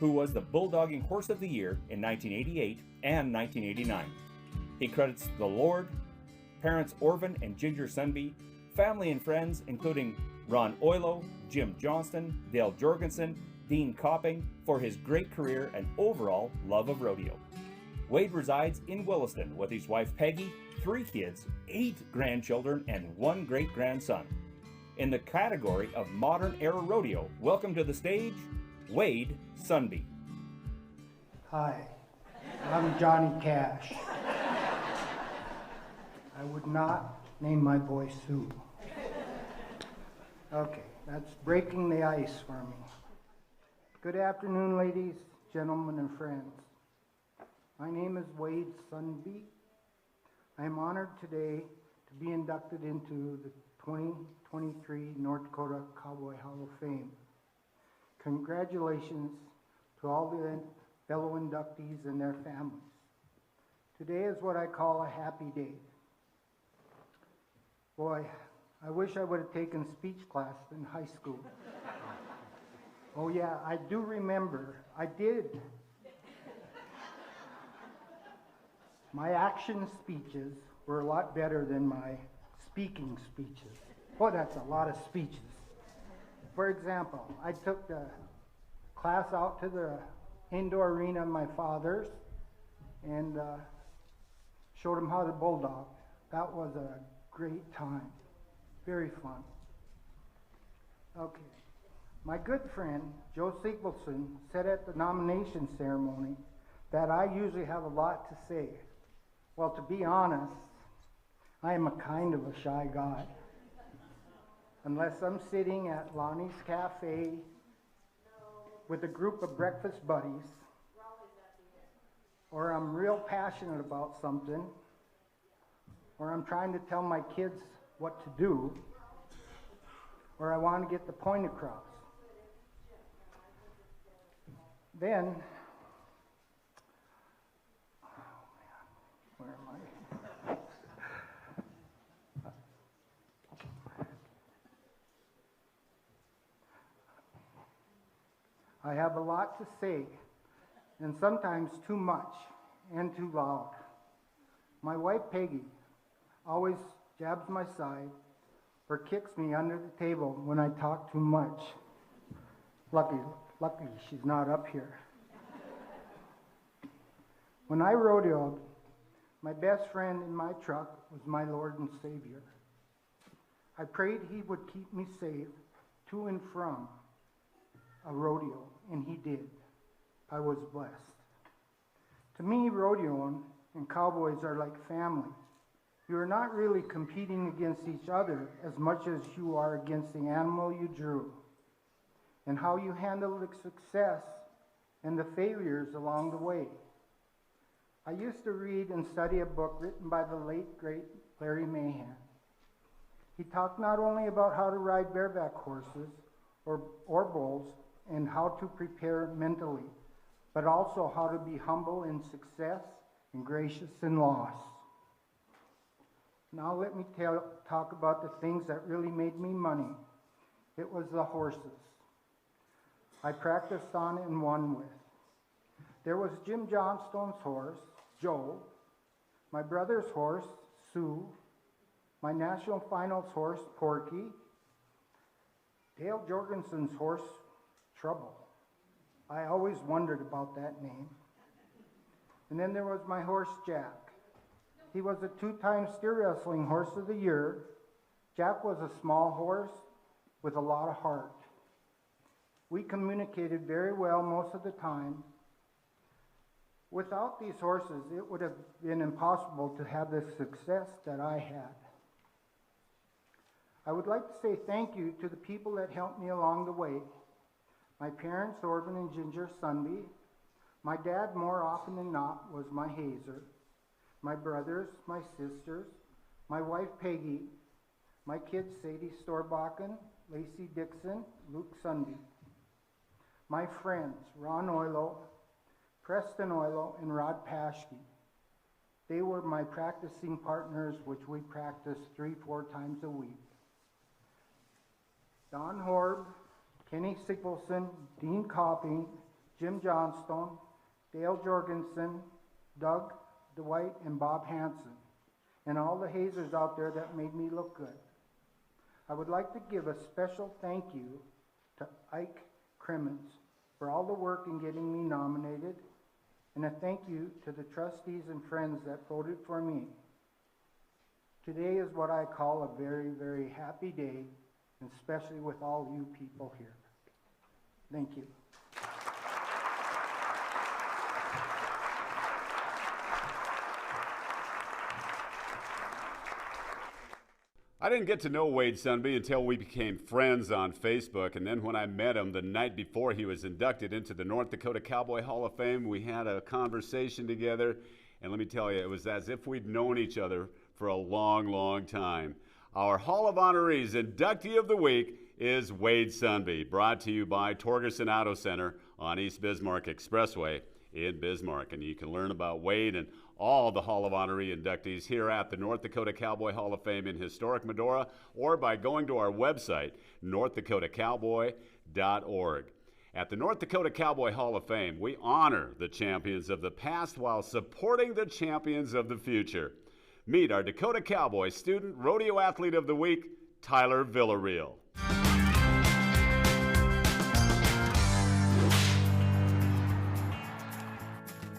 who was the Bulldogging Horse of the Year in 1988 and 1989. He credits the Lord, parents Orvin and Ginger Sunby, family and friends including Ron Oilo, Jim Johnston, Dale Jorgensen, Dean Copping, for his great career and overall love of rodeo. Wade resides in Williston with his wife Peggy, 3 kids, 8 grandchildren, and 1 great-grandson. In the category of Modern Era Rodeo, welcome to the stage, Wade Sunby. Hi, I'm Johnny Cash. I would not name my boy Sue. Okay, that's breaking the ice for me. Good afternoon, ladies, gentlemen, and friends. My name is Wade Sunby. I am honored today to be inducted into the 2023 North Dakota Cowboy Hall of Fame. Congratulations to all the fellow inductees and their families. Today is what I call a happy day. Boy, I wish I would have taken speech class in high school. Oh yeah, I do remember, I did. My action speeches were a lot better than my speaking speeches. Boy, that's a lot of speeches. For example, I took the class out to the indoor arena of my father's and showed him how to bulldog. That was a great time, very fun. Okay, My good friend, Joe Sigfelson, said at the nomination ceremony that I usually have a lot to say. Well, to be honest, I am a kind of a shy guy. Unless I'm sitting at Lonnie's Cafe with a group of breakfast buddies, or I'm real passionate about something, or I'm trying to tell my kids what to do, or I want to get the point across. Then, where am I? I have a lot to say, and sometimes too much and too loud. My wife Peggy always jabs my side or kicks me under the table when I talk too much. Lucky she's not up here. When I rodeoed, my best friend in my truck was my Lord and Savior. I prayed he would keep me safe to and from a rodeo, and he did. I was blessed. To me, rodeoing and cowboys are like family. You are not really competing against each other as much as you are against the animal you drew, and how you handle the success and the failures along the way. I used to read and study a book written by the late, great Larry Mahan. He talked not only about how to ride bareback horses or bulls and how to prepare mentally, but also how to be humble in success and gracious in loss. Now let me talk about the things that really made me money. It was the horses I practiced on and won with. There was Jim Johnstone's horse, Joe, my brother's horse, Sue, my national finals horse, Porky, Dale Jorgensen's horse, Trouble. I always wondered about that name. And then there was my horse, Jack. He was a 2-time steer wrestling horse of the year. Jack was a small horse with a lot of heart. We communicated very well most of the time. Without these horses, it would have been impossible to have the success that I had. I would like to say thank you to the people that helped me along the way. My parents, Orvin and Ginger Sunby. My dad, more often than not, was my hazer. My brothers, my sisters, my wife Peggy, my kids Sadie Storbakken, Lacey Dixon, Luke Sunby. My friends, Ron Oilo, Preston Oilo, and Rod Paschke. They were my practicing partners, which we practiced 3-4 times a week. Don Horb, Kenny Sigfelson, Dean Copping, Jim Johnstone, Dale Jorgensen, Doug Dwight, and Bob Hansen, and all the hazers out there that made me look good. I would like to give a special thank you to Ike Crimmins for all the work in getting me nominated, and a thank you to the trustees and friends that voted for me. Today is what I call a very, very happy day, and especially with all you people here. Thank you. I didn't get to know Wade Sunby until we became friends on Facebook, and then when I met him the night before he was inducted into the North Dakota Cowboy Hall of Fame, we had a conversation together, and let me tell you, it was as if we'd known each other for a long, long time. Our Hall of Honorees inductee of the week is Wade Sunby, brought to you by Torgerson Auto Center on East Bismarck Expressway in Bismarck. And you can learn about Wade and all the Hall of Honoree inductees here at the North Dakota Cowboy Hall of Fame in historic Medora, or by going to our website, northdakotacowboy.org. At the North Dakota Cowboy Hall of Fame, we honor the champions of the past while supporting the champions of the future. Meet our Dakota Cowboy Student Rodeo Athlete of the Week, Tyler Villarreal.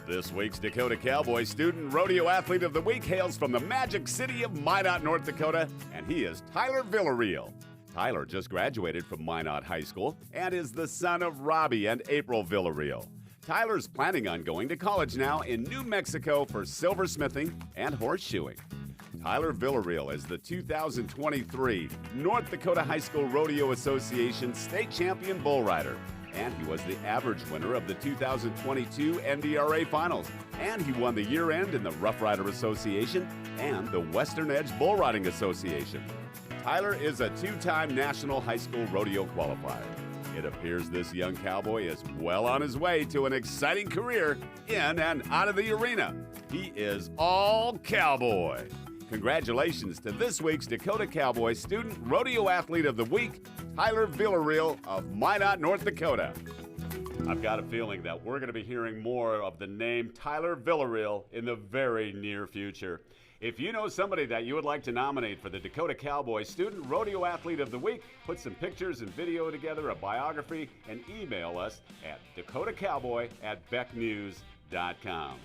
This week's Dakota Cowboy Student Rodeo Athlete of the Week hails from the magic city of Minot, North Dakota, and he is Tyler Villarreal. Tyler just graduated from Minot High School and is the son of Robbie and April Villarreal. Tyler's planning on going to college now in New Mexico for silversmithing and horseshoeing. Tyler Villarreal is the 2023 North Dakota High School Rodeo Association State Champion Bull Rider, and he was the average winner of the 2022 NDRA Finals, and he won the year end in the Rough Rider Association and the Western Edge Bull Riding Association. Tyler is a two-time National High School Rodeo qualifier. It appears this young cowboy is well on his way to an exciting career in and out of the arena. He is all cowboy. Congratulations to this week's Dakota Cowboy Student Rodeo Athlete of the Week, Tyler Villarreal of Minot, North Dakota. I've got a feeling that we're going to be hearing more of the name Tyler Villarreal in the very near future. If you know somebody that you would like to nominate for the Dakota Cowboy Student Rodeo Athlete of the Week, put some pictures and video together, a biography, and email us at dakotacowboy@becknews.com.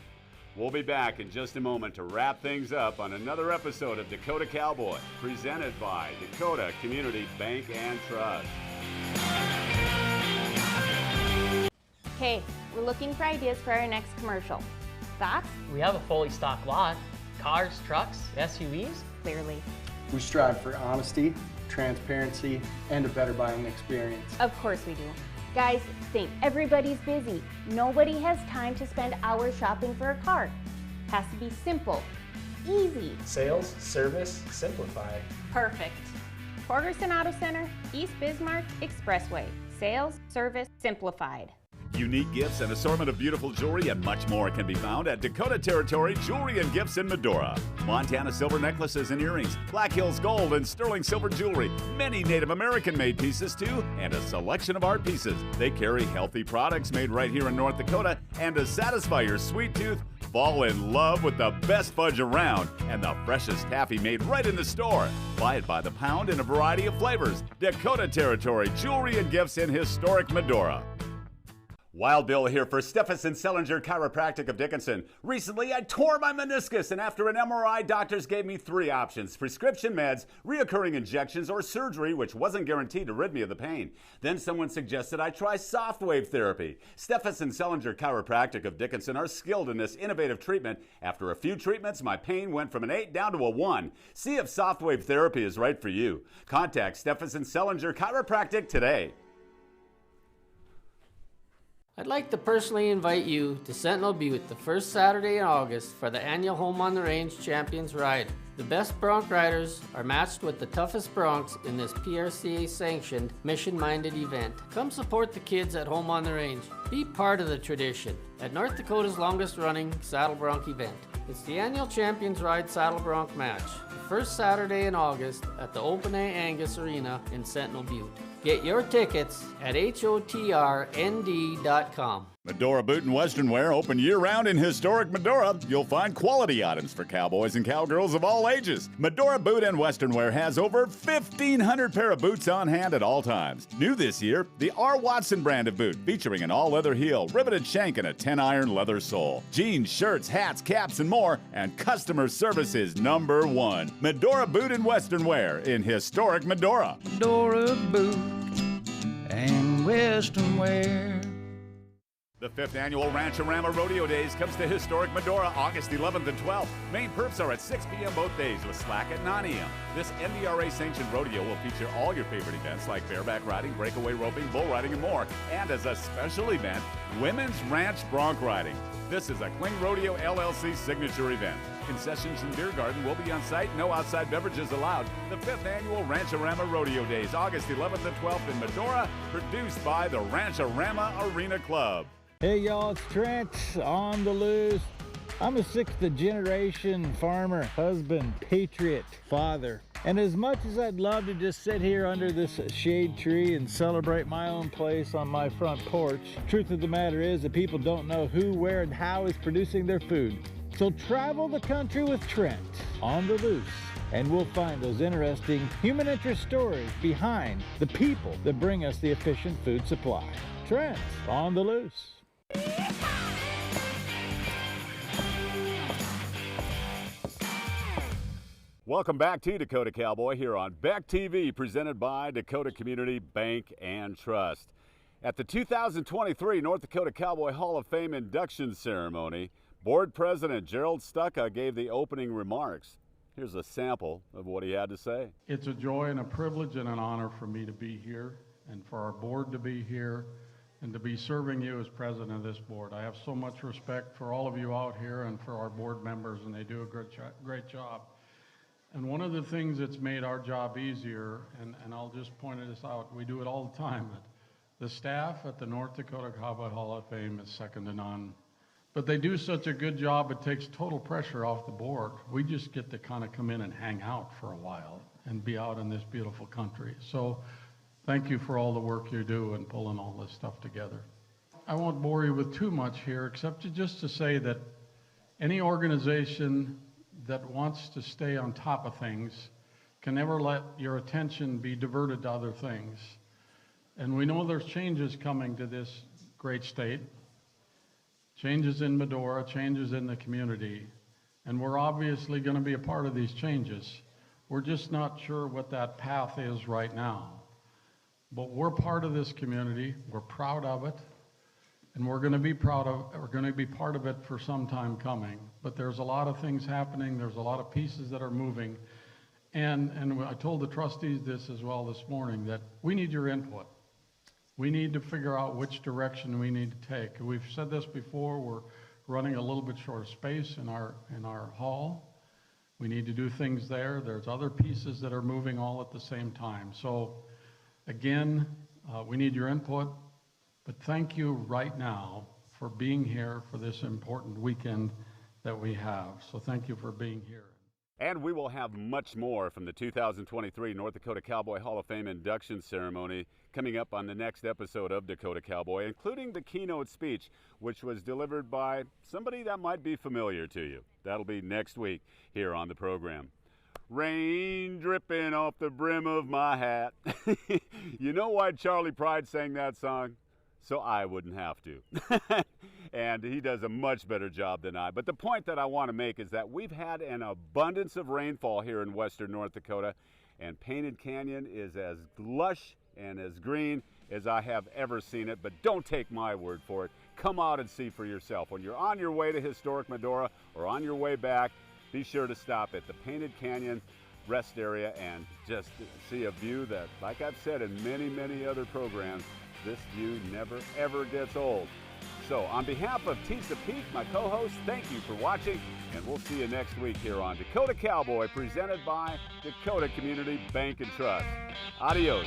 We'll be back in just a moment to wrap things up on another episode of Dakota Cowboy, presented by Dakota Community Bank and Trust. Hey, we're looking for ideas for our next commercial. Thoughts? We have a fully stocked lot. Cars, trucks, SUVs. Clearly. We strive for honesty, transparency, and a better buying experience. Of course we do. Guys, think, everybody's busy. Nobody has time to spend hours shopping for a car. Has to be simple, easy. Sales, service, simplify. Perfect. Torgerson Auto Center, East Bismarck Expressway. Sales, service, simplified. Unique gifts, an assortment of beautiful jewelry, and much more can be found at Dakota Territory Jewelry and Gifts in Medora. Montana silver necklaces and earrings, Black Hills gold and sterling silver jewelry, many Native American made pieces too, and a selection of art pieces. They carry healthy products made right here in North Dakota, and to satisfy your sweet tooth, fall in love with the best fudge around and the freshest taffy made right in the store. Buy it by the pound in a variety of flavors. Dakota Territory Jewelry and Gifts in historic Medora. Wild Bill here for Steffensen Sellinger Chiropractic of Dickinson. Recently, I tore my meniscus, and after an MRI, doctors gave me 3 options: prescription meds, reoccurring injections, or surgery, which wasn't guaranteed to rid me of the pain. Then someone suggested I try soft wave therapy. Steffensen Sellinger Chiropractic of Dickinson are skilled in this innovative treatment. After a few treatments, my pain went from an 8 down to a 1. See if soft wave therapy is right for you. Contact Steffensen Sellinger Chiropractic today. I'd like to personally invite you to Sentinel Butte the first Saturday in August for the annual Home on the Range Champions Ride. The best bronc riders are matched with the toughest broncs in this PRCA sanctioned mission-minded event. Come support the kids at Home on the Range. Be part of the tradition at North Dakota's longest running saddle bronc event. It's the annual Champions Ride saddle bronc match, the first Saturday in August at the Open A Angus Arena in Sentinel Butte. Get your tickets at hotrnd.com. Medora Boot and Western Wear open year-round in historic Medora. You'll find quality items for cowboys and cowgirls of all ages. Medora Boot and Western Wear has over 1,500 pair of boots on hand at all times. New this year, the R. Watson brand of boot, featuring an all-leather heel, riveted shank, and a 10-iron leather sole. Jeans, shirts, hats, caps, and more, and customer service is #1. Medora Boot and Western Wear in historic Medora. Medora Boot and Western Wear. The 5th annual Rancho-Rama Rodeo Days comes to historic Medora August 11th and 12th. Main perps are at 6 p.m. both days with slack at 9 a.m. This NDRA-sanctioned rodeo will feature all your favorite events like bareback riding, breakaway roping, bull riding, and more. And as a special event, Women's Ranch Bronc Riding. This is a Cling Rodeo LLC signature event. Concessions and beer garden will be on site. No outside beverages allowed. The 5th annual Rancho-Rama Rodeo Days, August 11th and 12th in Medora, produced by the Rancho-Rama Arena Club. Hey y'all, it's Trent on the loose. I'm a 6th generation farmer, husband, patriot, father. And as much as I'd love to just sit here under this shade tree and celebrate my own place on my front porch, truth of the matter is that people don't know who, where, and how is producing their food. So travel the country with Trent on the loose, and we'll find those interesting human interest stories behind the people that bring us the efficient food supply. Trent on the loose. Welcome back to Dakota Cowboy here on Beck TV, presented by Dakota Community Bank and Trust. At the 2023 North Dakota Cowboy Hall of Fame induction ceremony, Board President Gerald Stucca gave the opening remarks. Here's a sample of what he had to say. It's a joy and a privilege and an honor for me to be here and for our board to be here and to be serving you as president of this board. I have so much respect for all of you out here and for our board members, and they do a great job. And one of the things that's made our job easier, and I'll just point this out, we do it all the time, the staff at the North Dakota Cowboy Hall of Fame is second to none. But they do such a good job, it takes total pressure off the board. We just get to kind of come in and hang out for a while and be out in this beautiful country. So thank you for all the work you do in pulling all this stuff together. I won't bore you with too much here, except just to say that any organization that wants to stay on top of things can never let your attention be diverted to other things. And we know there's changes coming to this great state, changes in Medora, changes in the community, and we're obviously going to be a part of these changes. We're just not sure what that path is right now. But we're part of this community, we're proud of it, and we're going to be part of it for some time coming. But there's a lot of things happening, there's a lot of pieces that are moving, and I told the trustees this as well this morning, that we need your input. We need to figure out which direction we need to take. We've said this before, we're running a little bit short of space in our hall. We need to do things there. There's other pieces that are moving all at the same time. So again, we need your input, but thank you right now for being here for this important weekend that we have. So thank you for being here. And we will have much more from the 2023 North Dakota Cowboy Hall of Fame induction ceremony coming up on the next episode of Dakota Cowboy, including the keynote speech, which was delivered by somebody that might be familiar to you. That'll be next week here on the program. Rain dripping off the brim of my hat. You know why Charlie Pride sang that song? So I wouldn't have to. And he does a much better job than I. But the point that I want to make is that we've had an abundance of rainfall here in western North Dakota, and Painted Canyon is as lush and as green as I have ever seen it. But don't take my word for it. Come out and see for yourself. When you're on your way to historic Medora or on your way back, be sure to stop at the Painted Canyon rest area and just see a view that, like I've said in many, many other programs, this view never, ever gets old. So on behalf of Tisa Peak, my co-host, thank you for watching, and we'll see you next week here on Dakota Cowboy, presented by Dakota Community Bank and Trust. Adios.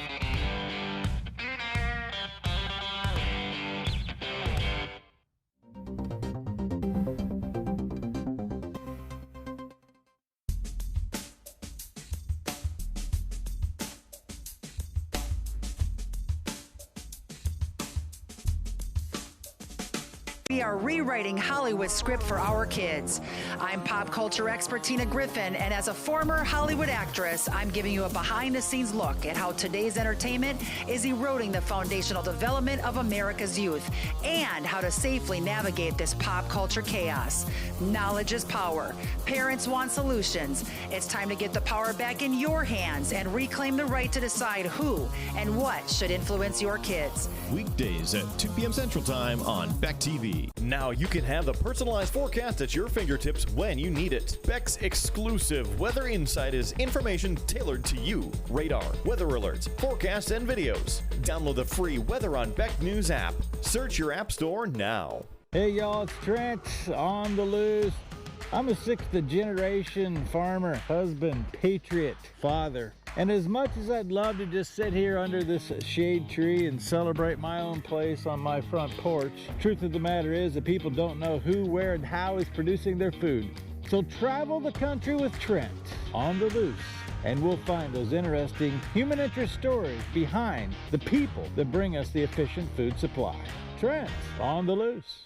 We are rewriting Hollywood's script for our kids. I'm pop culture expert Tina Griffin, and as a former Hollywood actress, I'm giving you a behind-the-scenes look at how today's entertainment is eroding the foundational development of America's youth and how to safely navigate this pop culture chaos. Knowledge is power. Parents want solutions. It's time to get the power back in your hands and reclaim the right to decide who and what should influence your kids. Weekdays at 2 p.m. Central Time on Beck TV. Now you can have the personalized forecast at your fingertips when you need it. Beck's exclusive Weather Insight is information tailored to you. Radar, weather alerts, forecasts, and videos. Download the free Weather on Beck News app. Search your app store now. Hey y'all, it's Trent on the loose. I'm a 6th generation farmer, husband, patriot, father. And as much as I'd love to just sit here under this shade tree and celebrate my own place on my front porch, truth of the matter is that people don't know who, where, and how is producing their food. So travel the country with Trent on the loose, and we'll find those interesting human interest stories behind the people that bring us the efficient food supply. Trent on the loose.